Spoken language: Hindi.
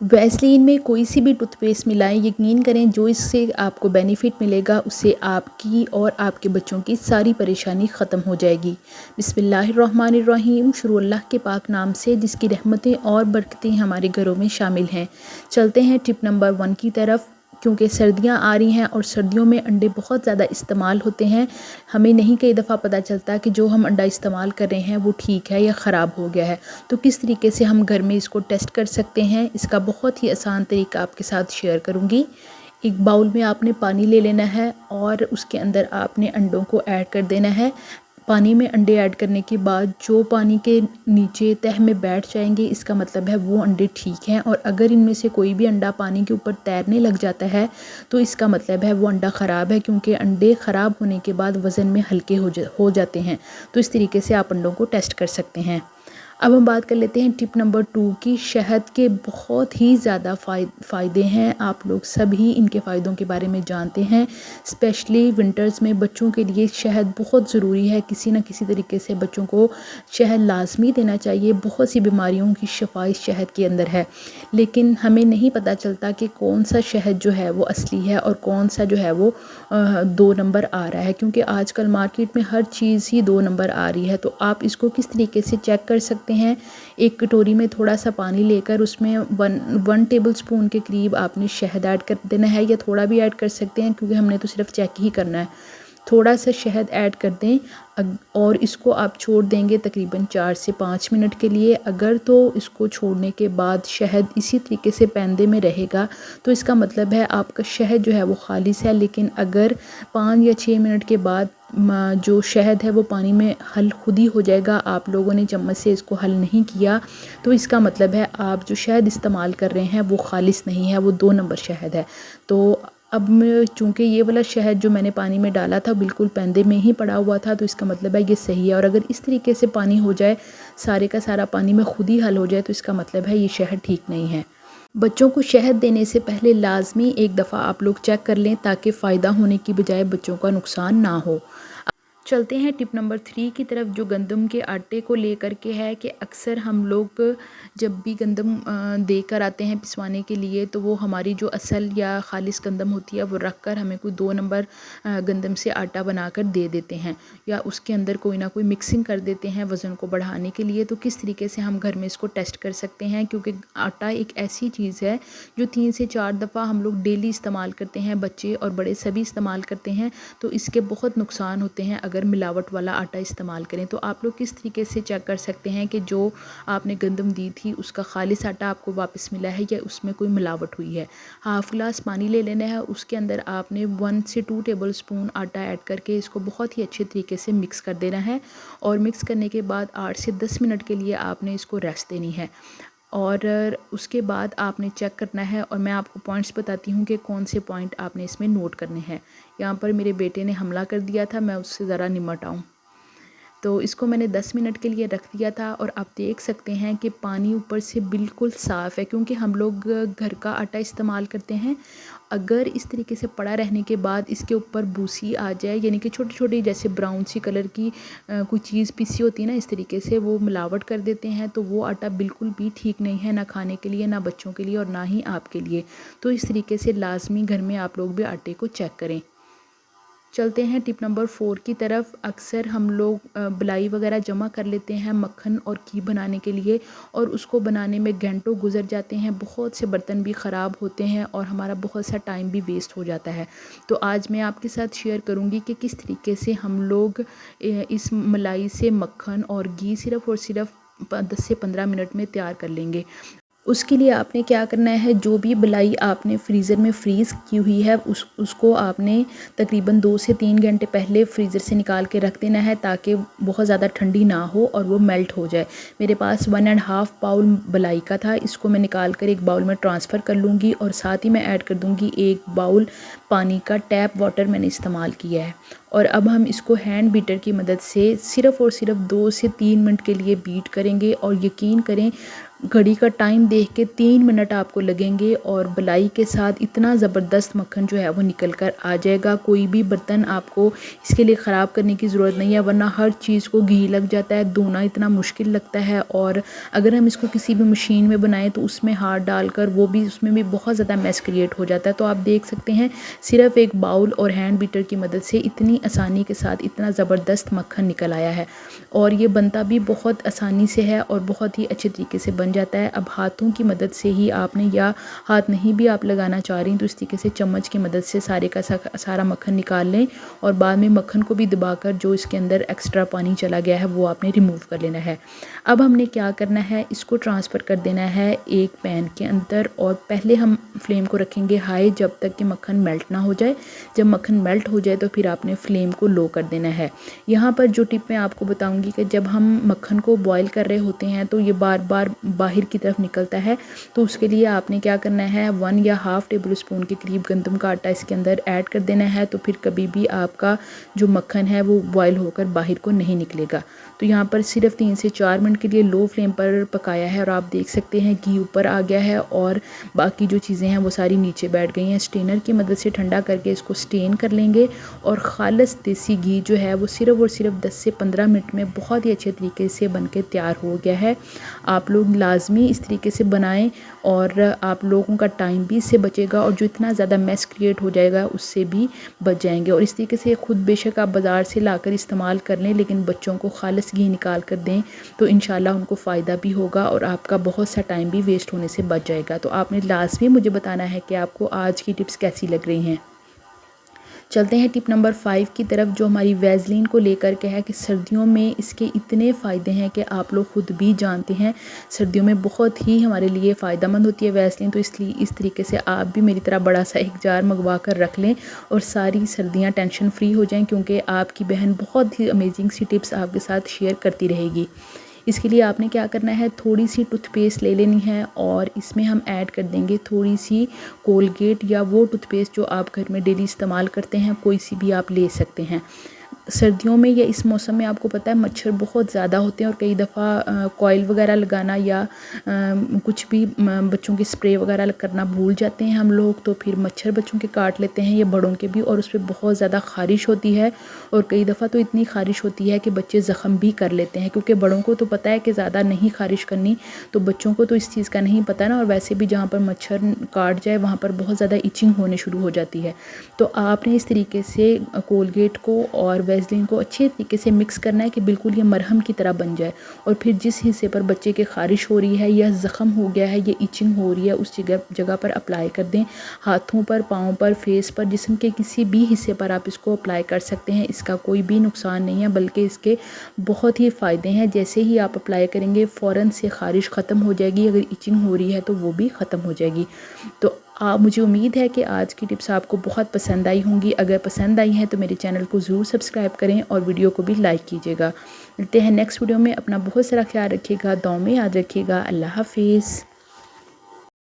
वैसलीन में कोई सी भी टूथपेस्ट मिलाएं, यकीन करें जो इससे आपको बेनिफिट मिलेगा उससे आपकी और आपके बच्चों की सारी परेशानी ख़त्म हो जाएगी। बिस्मिल्लाहिर्रहमानिर्रहीम। शुरू अल्लाह के पाक नाम से जिसकी रहमतें और बरकतें हमारे घरों में शामिल हैं। चलते हैं टिप नंबर 1 की तरफ। क्योंकि सर्दियां आ रही हैं और सर्दियों में अंडे बहुत ज़्यादा इस्तेमाल होते हैं, हमें नहीं कई दफ़ा पता चलता कि जो हम अंडा इस्तेमाल कर रहे हैं वो ठीक है या ख़राब हो गया है। तो किस तरीके से हम घर में इसको टेस्ट कर सकते हैं, इसका बहुत ही आसान तरीका आपके साथ शेयर करूँगी। एक बाउल में आपने पानी ले लेना है और उसके अंदर आपने अंडों को ऐड कर देना है। पानी में अंडे ऐड करने के बाद जो पानी के नीचे तह में बैठ जाएंगे, इसका मतलब है वो अंडे ठीक हैं। और अगर इनमें से कोई भी अंडा पानी के ऊपर तैरने लग जाता है तो इसका मतलब है वो अंडा ख़राब है, क्योंकि अंडे ख़राब होने के बाद वज़न में हल्के हो जाते हैं। तो इस तरीके से आप अंडों को टेस्ट कर सकते हैं। अब हम बात कर लेते हैं टिप नंबर 2 की। शहद के बहुत ही ज़्यादा फ़ायदे हैं, आप लोग सभी इनके फ़ायदों के बारे में जानते हैं। स्पेशली विंटर्स में बच्चों के लिए शहद बहुत ज़रूरी है। किसी न किसी तरीके से बच्चों को शहद लाजमी देना चाहिए। बहुत सी बीमारियों की शफा इस शहद के अंदर है, लेकिन हमें नहीं पता चलता कि कौन सा शहद जो है वो असली है और कौन सा जो है वो 2 नंबर आ रहा है, क्योंकि आजकल मार्केट में हर चीज़ ही 2 नंबर आ रही है। तो आप इसको किस तरीके से चेक कर सकते हैं। एक कटोरी में थोड़ा सा पानी लेकर उसमें वन टेबल स्पून के करीब आपने शहद ऐड कर देना है, या थोड़ा भी ऐड कर सकते हैं क्योंकि हमने तो सिर्फ चेक ही करना है। थोड़ा सा शहद ऐड कर दें और इसको आप छोड़ देंगे तकरीबन 4 से 5 मिनट के लिए। अगर तो इसको छोड़ने के बाद शहद इसी तरीके से पैंदे में रहेगा तो इसका मतलब है आपका शहद जो है वो खालिस है। लेकिन अगर 5 या 6 मिनट के बाद जो शहद है वो पानी में हल खुद ही हो जाएगा, आप लोगों ने चम्मच से इसको हल नहीं किया, तो इसका मतलब है आप जो शहद इस्तेमाल कर रहे हैं वो खालिस नहीं है, वो 2 नंबर शहद है। तो अब चूँकि ये वाला शहद जो मैंने पानी में डाला था बिल्कुल पैंदे में ही पड़ा हुआ था, तो इसका मतलब है ये सही है। और अगर इस तरीके से पानी हो जाए, सारे का सारा पानी में खुद ही हल हो जाए, तो इसका मतलब है ये शहद ठीक नहीं है। बच्चों को शहद देने से पहले लाजमी एक दफ़ा आप लोग चेक कर लें, ताकि फ़ायदा होने की बजाय बच्चों का नुकसान ना हो। चलते हैं टिप नंबर 3 की तरफ, जो गंदम के आटे को लेकर के है कि अक्सर हम लोग जब भी गंदम देकर आते हैं पिसवाने के लिए, तो वो हमारी जो असल या खालिस गंदम होती है वो रख कर हमें कोई 2 नंबर गंदम से आटा बनाकर दे देते हैं, या उसके अंदर कोई ना कोई मिक्सिंग कर देते हैं वज़न को बढ़ाने के लिए। तो किस तरीके से हम घर में इसको टेस्ट कर सकते हैं, क्योंकि आटा एक ऐसी चीज़ है जो 3 से 4 दफ़ा हम लोग डेली इस्तेमाल करते हैं, बच्चे और बड़े सभी इस्तेमाल करते हैं। तो इसके बहुत नुकसान होते हैं अगर मिलावट वाला आटा इस्तेमाल करें। तो आप लोग किस तरीके से चेक कर सकते हैं कि जो आपने गंदम दी थी उसका खालिस आटा आपको वापस मिला है या उसमें कोई मिलावट हुई है। हाफ़ गिलास पानी ले लेना है, उसके अंदर आपने 1 से 2 टेबल स्पून आटा ऐड करके इसको बहुत ही अच्छे तरीके से मिक्स कर देना है। और मिक्स करने के बाद 8 से 10 मिनट के लिए आपने इसको रेस्ट देनी है। और उसके बाद आपने चेक करना है, और मैं आपको पॉइंट्स बताती हूँ कि कौन से पॉइंट आपने इसमें नोट करने हैं। यहाँ पर मेरे बेटे ने हमला कर दिया था, मैं उससे ज़रा निमट आऊँ। तो इसको मैंने 10 मिनट के लिए रख दिया था, और आप देख सकते हैं कि पानी ऊपर से बिल्कुल साफ़ है, क्योंकि हम लोग घर का आटा इस्तेमाल करते हैं। अगर इस तरीके से पड़ा रहने के बाद इसके ऊपर बूसी आ जाए, यानी कि छोटी छोटी जैसे ब्राउन सी कलर की कोई चीज़ पिसी होती है ना, इस तरीके से वो मिलावट कर देते हैं, तो वो आटा बिल्कुल भी ठीक नहीं है, ना खाने के लिए, ना बच्चों के लिए, और ना ही आपके लिए। तो इस तरीके से लाजमी घर में आप लोग भी आटे को चेक करें। चलते हैं टिप नंबर 4 की तरफ। अक्सर हम लोग बलाई वगैरह जमा कर लेते हैं मक्खन और घी बनाने के लिए, और उसको बनाने में घंटों गुजर जाते हैं, बहुत से बर्तन भी ख़राब होते हैं और हमारा बहुत सा टाइम भी वेस्ट हो जाता है। तो आज मैं आपके साथ शेयर करूंगी कि किस तरीके से हम लोग इस मलाई से मक्खन और घी सिर्फ़ और सिर्फ 10 से 15 मिनट में तैयार कर लेंगे। उसके लिए आपने क्या करना है, जो भी बलाई आपने फ्रीज़र में फ्रीज़ की हुई है उसको आपने तकरीबन 2 से 3 घंटे पहले फ्रीज़र से निकाल के रख देना है, ताकि बहुत ज़्यादा ठंडी ना हो और वो मेल्ट हो जाए। मेरे पास 1.5 बाउल बलाई का था, इसको मैं निकाल कर एक बाउल में ट्रांसफ़र कर लूँगी, और साथ ही मैं ऐड कर दूँगी 1 बाउल पानी का टैप वाटर मैंने इस्तेमाल किया है। और अब हम इसको हैंड बीटर की मदद से सिर्फ़ और सिर्फ 2 से 3 मिनट के लिए बीट करेंगे, और यकीन करें घड़ी का टाइम देख के 3 मिनट आपको लगेंगे और मलाई के साथ इतना ज़बरदस्त मक्खन जो है वो निकल कर आ जाएगा। कोई भी बर्तन आपको इसके लिए ख़राब करने की ज़रूरत नहीं है, वरना हर चीज़ को घी लग जाता है, धोना इतना मुश्किल लगता है। और अगर हम इसको किसी भी मशीन में बनाएं तो उसमें हाथ डालकर वो भी उसमें भी बहुत ज़्यादा मैस क्रिएट हो जाता है। तो आप देख सकते हैं सिर्फ एक बाउल और हैंड बीटर की मदद से इतनी आसानी के साथ इतना ज़बरदस्त मक्खन निकल आया है और ये बनता भी बहुत आसानी से है और बहुत ही अच्छे तरीके से बन जाता है। अब हाथों की मदद से ही आपने, या हाथ नहीं भी आप लगाना चाह रही तो इस तरीके से चम्मच की मदद से सारे का सारा मक्खन निकाल लें और बाद में मक्खन को भी दबाकर जो इसके अंदर एक्स्ट्रा पानी चला गया है वो आपने रिमूव कर लेना है। अब हमने क्या करना है, इसको ट्रांसफ़र कर देना है एक पैन के अंदर और पहले हम फ्लेम को रखेंगे हाई जब तक कि मक्खन मेल्ट ना हो जाए। जब मक्खन मेल्ट हो जाए तो फिर आपने फ्लेम को लो कर देना है। यहाँ पर जो टिप मैं आपको बताऊंगी कि जब हम मक्खन को बॉईल कर रहे होते हैं तो ये बार बार बाहर की तरफ निकलता है, तो उसके लिए आपने क्या करना है, 1 या हाफ़ टेबल स्पून के करीब गंदम का आटा इसके अंदर ऐड कर देना है। तो फिर कभी भी आपका जो मक्खन है वो बॉईल होकर बाहर को नहीं निकलेगा। तो यहाँ पर सिर्फ 3 से 4 मिनट के लिए लो फ्लेम पर पकाया है और आप देख सकते हैं घी ऊपर आ गया है और बाकी जो चीज़ें हैं वो सारी नीचे बैठ गई हैं। स्टेनर की मदद से ठंडा करके इसको स्टेन कर लेंगे और ख़ालिस देसी घी जो है वो सिर्फ और सिर्फ 10 से 15 मिनट में बहुत ही अच्छे तरीके से बन के तैयार हो गया है। आप लोग लाजमी इस तरीके से बनाएं और आप लोगों का टाइम भी इससे बचेगा और जो इतना ज़्यादा मैस क्रिएट हो जाएगा उससे भी बच जाएंगे। और इस तरीके से खुद बेशक आप बाज़ार से लाकर इस्तेमाल कर लें, लेकिन बच्चों को खालिस घी निकाल कर दें तो इंशाल्लाह उनको फ़ायदा भी होगा और आपका बहुत सा टाइम भी वेस्ट होने से बच जाएगा। तो आपने लाजमी मुझे बताना है कि आपको आज की टिप्स कैसी लग रही हैं। चलते हैं टिप नंबर 5 की तरफ, जो हमारी वैसलीन को लेकर के है कि सर्दियों में इसके इतने फ़ायदे हैं कि आप लोग ख़ुद भी जानते हैं। सर्दियों में बहुत ही हमारे लिए फ़ायदेमंद होती है वैसलीन, तो इसलिए इस तरीके से आप भी मेरी तरह बड़ा सा एक जार मंगवा कर रख लें और सारी सर्दियाँ टेंशन फ्री हो जाएँ, क्योंकि आपकी बहन बहुत ही अमेजिंग सी टिप्स आपके साथ शेयर करती रहेगी। इसके लिए आपने क्या करना है, थोड़ी सी टूथपेस्ट ले लेनी है और इसमें हम ऐड कर देंगे थोड़ी सी कोलगेट या वो टूथपेस्ट जो आप घर में डेली इस्तेमाल करते हैं, कोई सी भी आप ले सकते हैं। सर्दियों में या इस मौसम में आपको पता है मच्छर बहुत ज़्यादा होते हैं और कई दफ़ा कॉइल वगैरह लगाना या कुछ भी बच्चों की स्प्रे वगैरह करना भूल जाते हैं हम लोग, तो फिर मच्छर बच्चों के काट लेते हैं या बड़ों के भी, और उस पर बहुत ज़्यादा ख़ारिश होती है और कई दफ़ा तो इतनी ख़ारिश होती है कि बच्चे ज़ख़म भी कर लेते हैं, क्योंकि बड़ों को तो पता है कि ज़्यादा नहीं ख़ारिश करनी, तो बच्चों को तो इस चीज़ का नहीं पता ना। और वैसे भी जहाँ पर मच्छर काट जाए वहाँ पर बहुत ज़्यादा इचिंग होने शुरू हो जाती है। तो आपने इस तरीके से कोलगेट को और वैसलीन को अच्छे तरीके से मिक्स करना है कि बिल्कुल ये मरहम की तरह बन जाए, और फिर जिस हिस्से पर बच्चे के ख़ारिश हो रही है या ज़ख़म हो गया है या इचिंग हो रही है उस जगह पर अप्लाई कर दें। हाथों पर, पाँव पर, फेस पर, जिस्म के किसी भी हिस्से पर आप इसको अप्लाई कर सकते हैं। इसका कोई भी नुकसान नहीं है, बल्कि इसके बहुत ही फ़ायदे हैं। जैसे ही आप अप्लाई करेंगे फ़ौरन से ख़ारिश ख़त्म हो जाएगी, अगर इचिंग हो रही है तो वो भी ख़त्म हो जाएगी। तो मुझे उम्मीद है कि आज की टिप्स आपको बहुत पसंद आई होंगी। अगर पसंद आई हैं तो मेरे चैनल को ज़रूर सब्सक्राइब करें और वीडियो को भी लाइक कीजिएगा। मिलते हैं नेक्स्ट वीडियो में। अपना बहुत सारा ख्याल रखिएगा, दुआ में याद रखिएगा। अल्लाह हाफिज़।